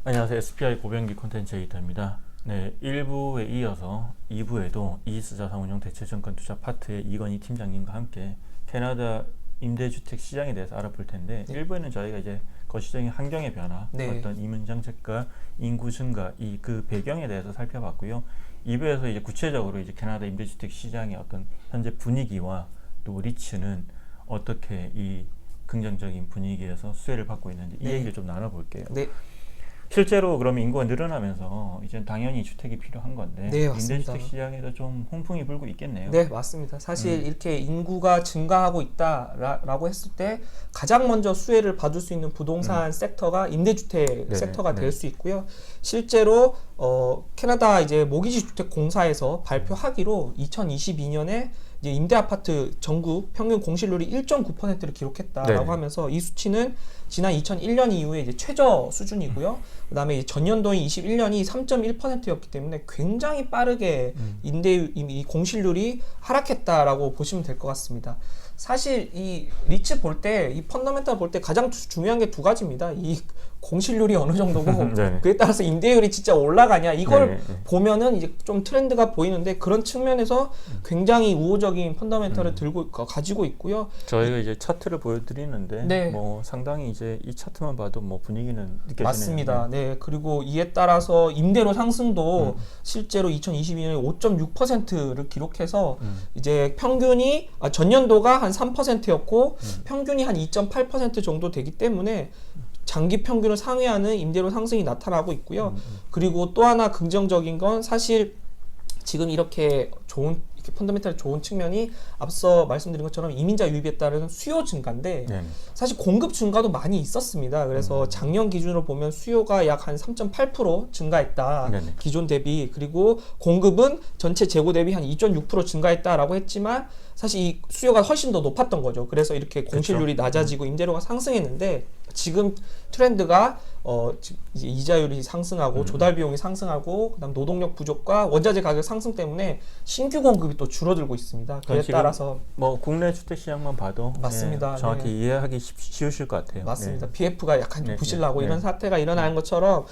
안녕하세요. SPI 고병기 콘텐츠 에디터입니다. 네, 1부에 이어서 2부에도 이지스자산운용 대체증권 투자 파트의 이건희 팀장님과 함께 캐나다 임대주택 시장에 대해서 알아볼 텐데, 네. 1부에는 저희가 이제 거시적인 환경의 변화, 네. 어떤 이민 정책과 인구 증가, 그 배경에 대해서 살펴봤고요. 2부에서 이제 구체적으로 이제 캐나다 임대주택 시장의 어떤 현재 분위기와 또 리츠는 어떻게 이 긍정적인 분위기에서 수혜를 받고 있는지 이 네. 얘기를 좀 나눠볼게요. 네. 실제로 그러면 인구가 늘어나면서 이제 당연히 주택이 필요한 건데, 네, 맞습니다. 임대주택 시장에도 좀 홍풍이 불고 있겠네요. 네, 맞습니다. 사실 이렇게 인구가 증가하고 있다라고 했을 때 가장 먼저 수혜를 받을 수 있는 부동산 섹터가 임대주택 네, 섹터가 네. 될 수 있고요. 실제로 캐나다 이제 모기지 주택 공사에서 발표하기로 2022년에 이제 임대 아파트 전국 평균 공실률이 1.9%를 기록했다라고 네. 하면서 이 수치는 지난 2001년 이후에 이제 최저 수준이고요. 그다음에 전년도인 21년이 3.1%였기 때문에 굉장히 빠르게 이 공실률이 하락했다라고 보시면 될 것 같습니다. 사실 이 리츠 볼 때, 이 펀더멘탈 볼 때 가장 중요한 게 두 가지입니다. 이 공실률이 어느 정도고 네. 그에 따라서 임대율이 진짜 올라가냐 이걸 네, 네. 보면은 이제 좀 트렌드가 보이는데, 그런 측면에서 굉장히 우호적인 펀더멘탈을 가지고 있고요. 저희가 이제 차트를 보여드리는데, 네. 뭐 상당히 이제 이 차트만 봐도 뭐 분위기는 느껴지네요. 맞습니다. 네. 그리고 이에 따라서 임대료 상승도 실제로 2022년에 5.6%를 기록해서 이제 평균이 전년도가 한 3%였고 평균이 한 2.8% 정도 되기 때문에 장기 평균을 상회하는 임대료 상승이 나타나고 있고요. 그리고 또 하나 긍정적인 건, 사실 지금 이렇게 펀더멘탈 좋은 측면이 앞서 말씀드린 것처럼 이민자 유입에 따른 수요 증가인데, 네. 사실 공급 증가도 많이 있었습니다. 그래서 작년 기준으로 보면 수요가 약 한 3.8% 증가했다. 네네. 기존 대비. 그리고 공급은 전체 재고 대비 한 2.6% 증가했다라고 했지만, 사실 이 수요가 훨씬 더 높았던 거죠. 그래서 이렇게 공실률이 낮아지고 임대료가 상승했는데, 지금 트렌드가 이제 이자율이 상승하고 조달 비용이 상승하고, 그다음 노동력 부족과 원자재 가격 상승 때문에 신규 공급이 또 줄어들고 있습니다. 그에 지금 따라서 뭐 국내 주택 시장만 봐도 맞습니다. 예, 정확히 네. 이해하기 쉬우실 것 같아요. 맞습니다. 네. BF가 약간 좀 네, 부실나고 네, 이런 네. 사태가 일어나는 것처럼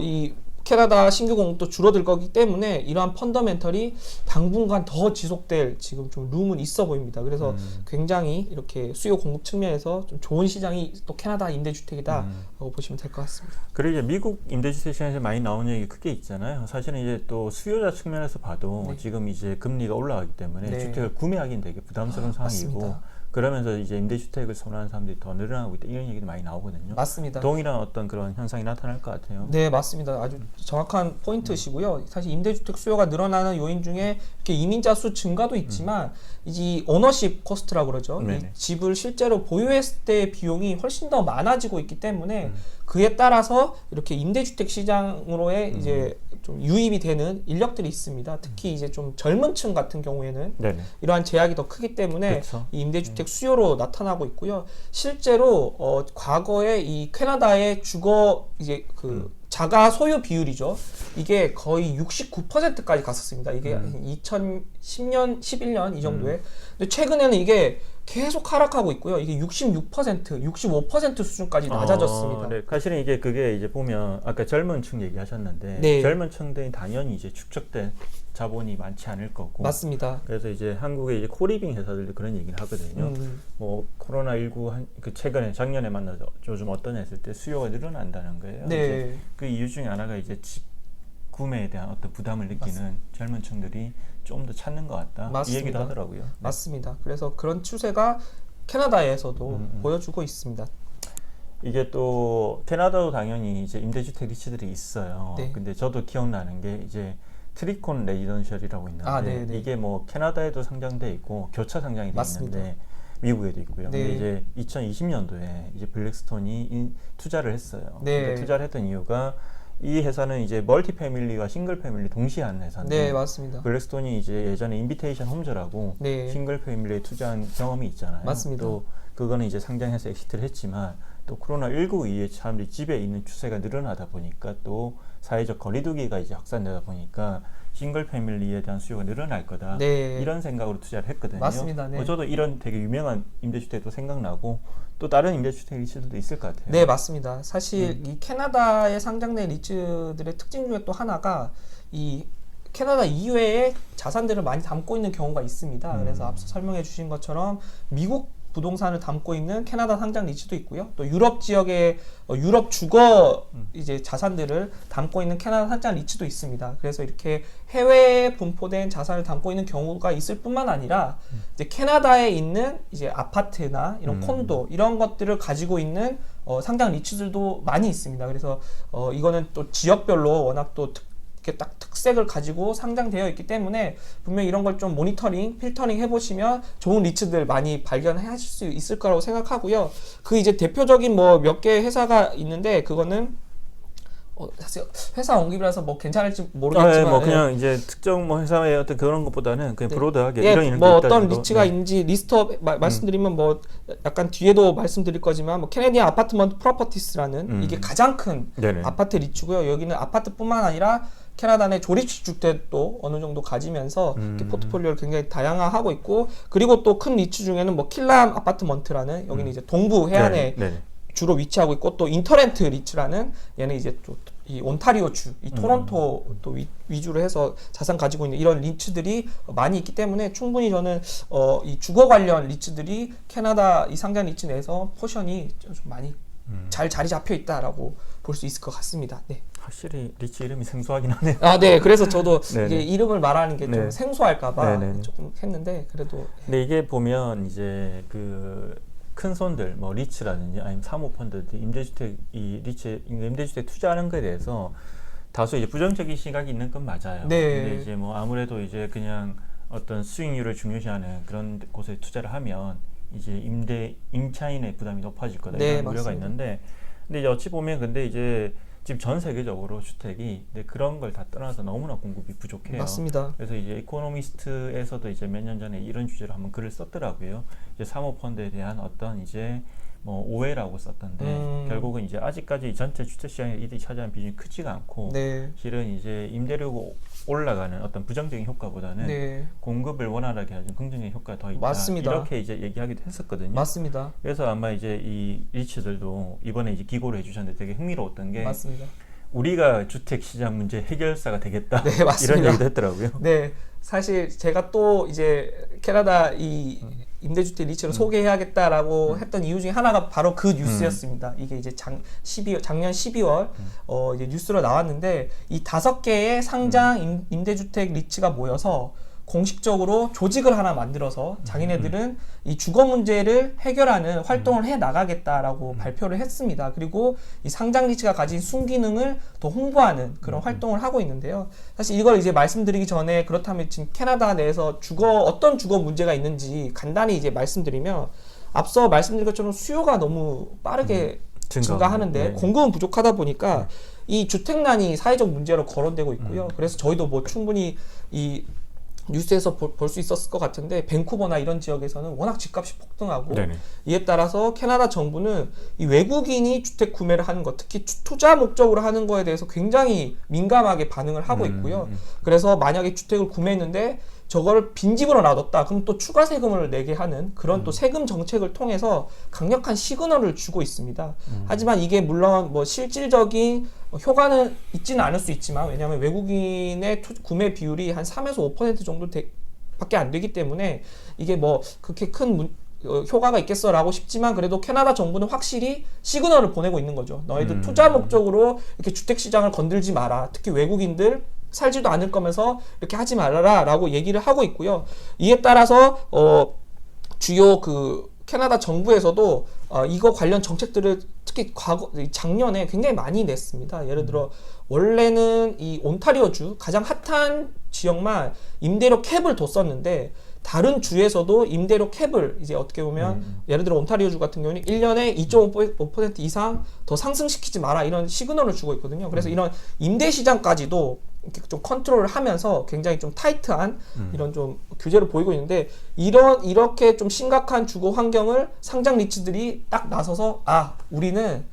이 캐나다 신규 공급도 줄어들 거기 때문에 이러한 펀더멘털이 당분간 더 지속될 지금 좀 룸은 있어 보입니다. 그래서 굉장히 이렇게 수요 공급 측면에서 좀 좋은 시장이 또 캐나다 임대주택이다라고 보시면 될 것 같습니다. 그리고 이제 미국 임대주택 시장에서 많이 나오는 얘기 크게 있잖아요. 사실은 이제 또 수요자 측면에서 봐도 네. 지금 이제 금리가 올라가기 때문에 네. 주택을 구매하기는 되게 부담스러운 상황이고, 맞습니다. 그러면서 이제 임대주택을 선호하는 사람들이 더 늘어나고 있다, 이런 얘기도 많이 나오거든요. 맞습니다. 동일한 어떤 그런 현상이 나타날 것 같아요. 네, 맞습니다. 아주 정확한 포인트시고요. 사실 임대주택 수요가 늘어나는 요인 중에 이렇게 이민자 수 증가도 있지만, 이제 오너십 코스트라고 그러죠. 네네. 이 집을 실제로 보유했을 때 비용이 훨씬 더 많아지고 있기 때문에 그에 따라서 이렇게 임대주택 시장으로의 이제 좀 유입이 되는 인력들이 있습니다. 특히 이제 좀 젊은 층 같은 경우에는 네네. 이러한 제약이 더 크기 때문에 그쵸. 이 임대주택 수요로 나타나고 있고요. 실제로 과거에 이 캐나다의 주거 이제 자가 소유 비율이죠. 이게 거의 69%까지 갔었습니다. 이게 2010년, 11년 이 정도에. 근데 최근에는 이게 계속 하락하고 있고요. 이게 66%, 65% 수준까지 낮아졌습니다. 네. 사실은 그게 이제 보면 아까 젊은 층 얘기하셨는데, 네. 젊은 층들이 당연히 이제 축적된 자본이 많지 않을 거고, 맞습니다. 그래서 이제 한국의 이제 코리빙 회사들도 그런 얘기를 하거든요. 뭐 코로나19 최근에 작년에 만나서 요즘 어떠냐 했을 때 수요가 늘어난다는 거예요. 네. 이제 그 이유 중에 하나가 이제 집 구매에 대한 어떤 부담을 느끼는 젊은 층들이 좀 더 찾는 것 같다. 맞습니다. 이 얘기도 하더라고요. 맞습니다. 그래서 그런 추세가 캐나다에서도 보여주고 있습니다. 이게 또 캐나다도 당연히 이제 임대주택 리츠들이 있어요. 네. 근데 저도 기억나는 게 이제 트리콘 레지던셜이라고 있는데, 네네. 이게 뭐 캐나다에도 상장돼 있고 교차 상장이 돼 맞습니다. 있는데 미국에도 있고요. 네. 근데 이제 2020년도에 이제 블랙스톤이 투자를 했어요. 네. 근데 투자를 했던 이유가, 이 회사는 이제 멀티 패밀리와 싱글 패밀리 동시에 하는 회사인데, 네, 맞습니다. 블랙스톤이 이제 예전에 인비테이션 홈즈라고 네. 싱글 패밀리에 투자한 경험이 있잖아요. 맞습니다. 또 그거는 이제 상장해서 엑시트를 했지만, 또 코로나19 이후에 사람들이 집에 있는 추세가 늘어나다 보니까 또 사회적 거리두기가 이제 확산되다 보니까 싱글 패밀리에 대한 수요가 늘어날 거다. 네. 이런 생각으로 투자를 했거든요. 맞습니다. 네. 저도 이런 되게 유명한 임대주택도 생각나고 또 다른 임대주택 리츠들도 있을 것 같아요. 네, 맞습니다. 사실 이 캐나다에 상장된 리츠들의 특징 중에 또 하나가 이 캐나다 이외의 자산들을 많이 담고 있는 경우가 있습니다. 그래서 앞서 설명해 주신 것처럼 미국 부동산을 담고 있는 캐나다 상장 리츠도 있고요. 또 유럽 지역의 유럽 주거 이제 자산들을 담고 있는 캐나다 상장 리츠도 있습니다. 그래서 이렇게 해외에 분포된 자산을 담고 있는 경우가 있을 뿐만 아니라 이제 캐나다에 있는 이제 아파트나 이런 콘도 이런 것들을 가지고 있는 상장 리츠들도 많이 있습니다. 그래서 이거는 또 지역별로 워낙 또 이렇게 딱 특색을 가지고 상장되어 있기 때문에 분명히 이런 걸 좀 모니터링, 필터링 해보시면 좋은 리츠들 많이 발견하실 수 있을 거라고 생각하고요. 그 이제 대표적인 뭐 몇 개 회사가 있는데 그거는 사실 회사 언급이라서 뭐 괜찮을지 모르겠지만 뭐 그냥 이제 특정 뭐 회사의 어떤 그런 것보다는 그냥 브로드하게 예, 이런 뭐 게 어떤 있다 리츠가 정도. 있는지 리스트업 말씀드리면 뭐 약간 뒤에도 말씀드릴 거지만 뭐 캐네디안 아파트먼트 프로퍼티스라는 이게 가장 큰 네네. 아파트 리츠고요. 여기는 아파트뿐만 아니라 캐나다 내 조립식 주택도 어느 정도 가지면서 이렇게 포트폴리오를 굉장히 다양화하고 있고 그리고 또 큰 리츠 중에는 뭐 킬람 아파트먼트라는 여기는 이제 동부 해안에 네네. 주로 위치하고 있고 또 인터렌트 리츠라는 얘는 이제 또 이 온타리오 주, 이 토론토 또 위주로 해서 자산 가지고 있는 이런 리츠들이 많이 있기 때문에 충분히 저는 이 주거 관련 리츠들이 캐나다 이 상장 리츠 내에서 포션이 좀 많이 잘 자리 잡혀 있다라고 볼 수 있을 것 같습니다. 네. 확실히 리츠 이름이 생소하긴 하네요. 아, 네. 그래서 저도 네네. 이게 이름을 말하는 게 좀 네. 생소할까봐 네네. 조금 했는데 그래도 근데 이게 보면 이제 그 큰 손들 뭐 리츠라든지 아니면 사모펀드들 임대주택 이 리츠 임대주택 투자하는 거에 대해서 다소 이제 부정적인 시각이 있는 건 맞아요. 네. 근데 이제 뭐 아무래도 이제 그냥 어떤 수익률을 중요시하는 그런 곳에 투자를 하면 이제 임차인의 부담이 높아질 거다 네, 이런 우려가 맞습니다. 있는데 근데 이제 어찌 보면 근데 이제 지금 전 세계적으로 주택이 근데 그런 걸 다 떠나서 너무나 공급이 부족해요. 맞습니다. 그래서 이제 이코노미스트에서도 이제 몇 년 전에 이런 주제로 한번 글을 썼더라고요. 이제 사모펀드에 대한 어떤 이제 뭐 오해라고 썼던데 결국은 이제 아직까지 전체 주택 시장에 이들이 차지하는 비중이 크지가 않고 네. 실은 이제 임대료가 올라가는 어떤 부정적인 효과보다는 네. 공급을 원활하게 하는 긍정적인 효과가 더 있다. 맞습니다. 이렇게 이제 얘기하기도 했었거든요. 맞습니다. 그래서 아마 이제 이 리츠들도 이번에 이제 기고를 해주셨는데 되게 흥미로웠던 게 맞습니다. 우리가 주택 시장 문제 해결사가 되겠다. 네, 맞습니다. 이런 얘기도 했더라고요. 네, 사실 제가 또 이제 캐나다 이 임대주택 리츠를 소개해야겠다라고 했던 이유 중에 하나가 바로 그 뉴스였습니다. 이게 이제 작년 12월 이제 뉴스로 나왔는데 이 5개의 상장 임대주택 리츠가 모여서 공식적으로 조직을 하나 만들어서 자기네들은 이 주거 문제를 해결하는 활동을 해 나가겠다라고 발표를 했습니다. 그리고 이 상장 리츠가 가진 순기능을 더 홍보하는 그런 활동을 하고 있는데요. 사실 이걸 이제 말씀드리기 전에 그렇다면 지금 캐나다 내에서 어떤 주거 문제가 있는지 간단히 이제 말씀드리면 앞서 말씀드린 것처럼 수요가 너무 빠르게 증가하는데 네. 공급은 부족하다 보니까 이 주택난이 사회적 문제로 거론되고 있고요. 그래서 저희도 뭐 충분히 이 뉴스에서 볼 수 있었을 것 같은데 밴쿠버나 이런 지역에서는 워낙 집값이 폭등하고 네네. 이에 따라서 캐나다 정부는 이 외국인이 주택 구매를 하는 것, 특히 투자 목적으로 하는 거에 대해서 굉장히 민감하게 반응을 하고 있고요. 그래서 만약에 주택을 구매했는데 저걸 빈집으로 놔뒀다. 그럼 또 추가 세금을 내게 하는 그런 또 세금 정책을 통해서 강력한 시그널을 주고 있습니다. 하지만 이게 물론 뭐 실질적인 효과는 있지는 않을 수 있지만 왜냐하면 외국인의 구매 비율이 한 3에서 5% 정도 밖에 안 되기 때문에 이게 뭐 그렇게 큰 효과가 있겠어라고 싶지만 그래도 캐나다 정부는 확실히 시그널을 보내고 있는 거죠. 너희들 투자 목적으로 이렇게 주택 시장을 건들지 마라. 특히 외국인들 살지도 않을 거면서 이렇게 하지 말아라 라고 얘기를 하고 있고요. 이에 따라서 주요 그 캐나다 정부에서도 이거 관련 정책들을 특히 작년에 굉장히 많이 냈습니다. 예를 들어 원래는 이 온타리오주 가장 핫한 지역만 임대료 캡을 뒀었는데 다른 주에서도 임대료 캡을 이제 어떻게 보면 예를 들어 온타리오주 같은 경우는 1년에 2.5% 이상 더 상승시키지 마라 이런 시그널을 주고 있거든요. 그래서 이런 임대 시장까지도 이렇게 좀 컨트롤을 하면서 굉장히 좀 타이트한 이런 좀 규제를 보이고 있는데 이렇게 좀 심각한 주거 환경을 상장 리츠들이 딱 나서서 우리는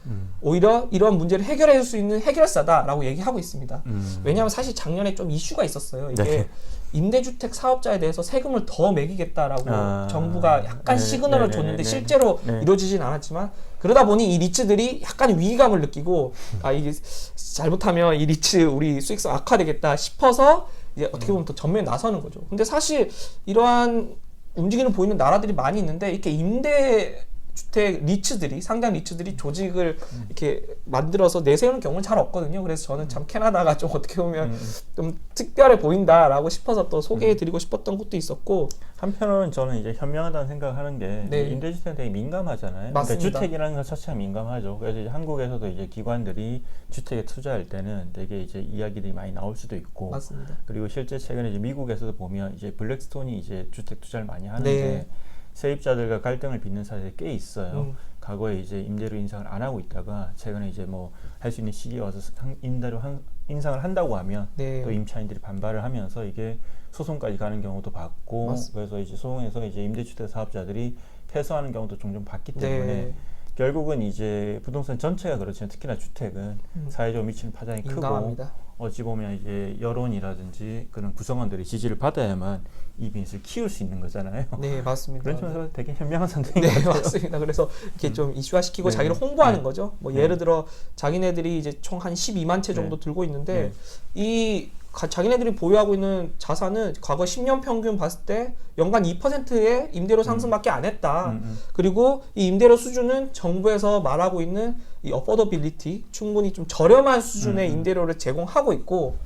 오히려 이런 문제를 해결해 줄 수 있는 해결사다라고 얘기하고 있습니다. 왜냐하면 사실 작년에 좀 이슈가 있었어요. 이게 네. 임대주택 사업자에 대해서 세금을 더 매기겠다라고 정부가 약간 시그널을 줬는데 실제로 이루어지진 않았지만 그러다 보니 이 리츠들이 약간 위기감을 느끼고 이게 잘못하면 이 리츠 우리 수익성 악화되겠다 싶어서 이제 어떻게 보면 더 전면에 나서는 거죠. 근데 사실 이러한 움직임을 보이는 나라들이 많이 있는데 이렇게 임대주택 리츠들이 상장 리츠들이 조직을 이렇게 만들어서 내세우는 경우는 잘 없거든요. 그래서 저는 참 캐나다가 좀 어떻게 보면 좀 특별해 보인다라고 싶어서 또 소개해드리고 싶었던 것도 있었고 한편으로는 저는 이제 현명하다는 생각을 하는 게 네. 임대주택에 되게 민감하잖아요. 맞습니다. 그러니까 주택이라는 것 자체가 민감하죠. 그래서 이제 한국에서도 이제 기관들이 주택에 투자할 때는 되게 이제 이야기들이 많이 나올 수도 있고, 맞습니다. 그리고 실제 최근에 이제 미국에서도 보면 이제 블랙스톤이 이제 주택 투자를 많이 하는데 네. 세입자들과 갈등을 빚는 사례가 꽤 있어요. 과거에 이제 임대료 인상을 안 하고 있다가 최근에 이제 뭐 할 수 있는 시기가 와서 임대료 인상을 한다고 하면 네. 또 임차인들이 반발을 하면서 이게 소송까지 가는 경우도 봤고, 맞습니다. 그래서 이제 소송에서 이제 임대주택 사업자들이 패소하는 경우도 종종 봤기 때문에 네. 결국은 이제 부동산 전체가 그렇지만 특히나 주택은 사회적으로 미치는 파장이 민감합니다. 크고 어찌 보면 이제 여론이라든지 그런 구성원들의 지지를 받아야만 이 비즈니스를 키울 수 있는 거잖아요. 네, 맞습니다. 그런 점에서 되게 현명한 선택인 네, 것 같아요. 맞습니다. 그래서 이렇게 좀 이슈화시키고 네. 자기를 홍보하는 네. 거죠. 뭐 네. 예를 들어 자기네들이 이제 총 한 12만 채 정도 네. 들고 있는데 이 자기네들이 보유하고 있는 자산은 과거 10년 평균 봤을 때 연간 2%의 임대료 상승밖에 안 했다. 그리고 이 임대료 수준은 정부에서 말하고 있는 이 어포더빌리티, 충분히 좀 저렴한 수준의 임대료를 제공하고 있고,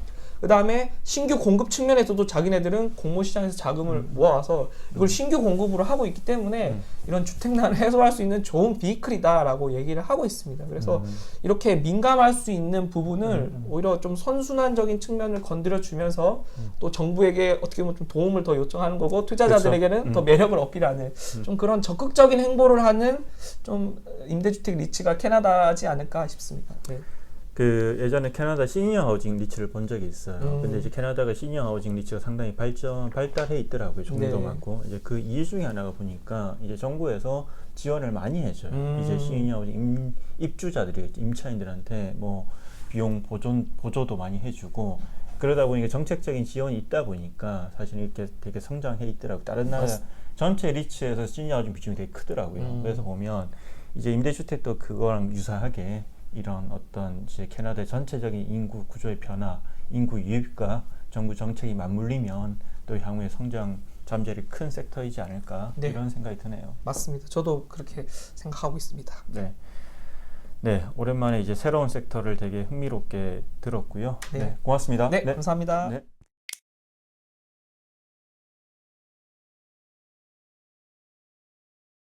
그 다음에 신규 공급 측면에서도 자기네들은 공모 시장에서 자금을 모아와서 이걸 신규 공급으로 하고 있기 때문에 이런 주택난을 해소할 수 있는 좋은 비이클이다라고 얘기를 하고 있습니다. 그래서 이렇게 민감할 수 있는 부분을 오히려 좀 선순환적인 측면을 건드려 주면서 또 정부에게 어떻게 보면 좀 도움을 더 요청하는 거고 투자자들에게는 그렇죠. 더 매력을 어필하는 좀 그런 적극적인 행보를 하는 좀 임대주택 리츠가 캐나다지 않을까 싶습니다. 네. 그 예전에 캐나다 시니어 하우징 리츠를 본 적이 있어요. 근데 이제 캐나다가 시니어 하우징 리츠가 상당히 발달해 있더라고요. 종류도 네. 많고 이제 그 이유 중에 하나가 보니까 이제 정부에서 지원을 많이 해줘요. 이제 시니어 하우징 입주자들이 임차인들한테 뭐 비용 보조도 많이 해주고 그러다 보니까 정책적인 지원이 있다 보니까 사실 이렇게 되게 성장해 있더라고요. 다른 나라 전체 리츠에서 시니어 하우징 비중이 되게 크더라고요. 그래서 보면 이제 임대주택도 그거랑 유사하게 이런 어떤 이제 캐나다의 전체적인 인구 구조의 변화, 인구 유입과 정부 정책이 맞물리면 또 향후에 성장 잠재력이 큰 섹터이지 않을까 네. 이런 생각이 드네요. 맞습니다. 저도 그렇게 생각하고 있습니다. 네, 네 오랜만에 이제 새로운 섹터를 되게 흥미롭게 들었고요. 네. 네, 고맙습니다. 네, 감사합니다. 네.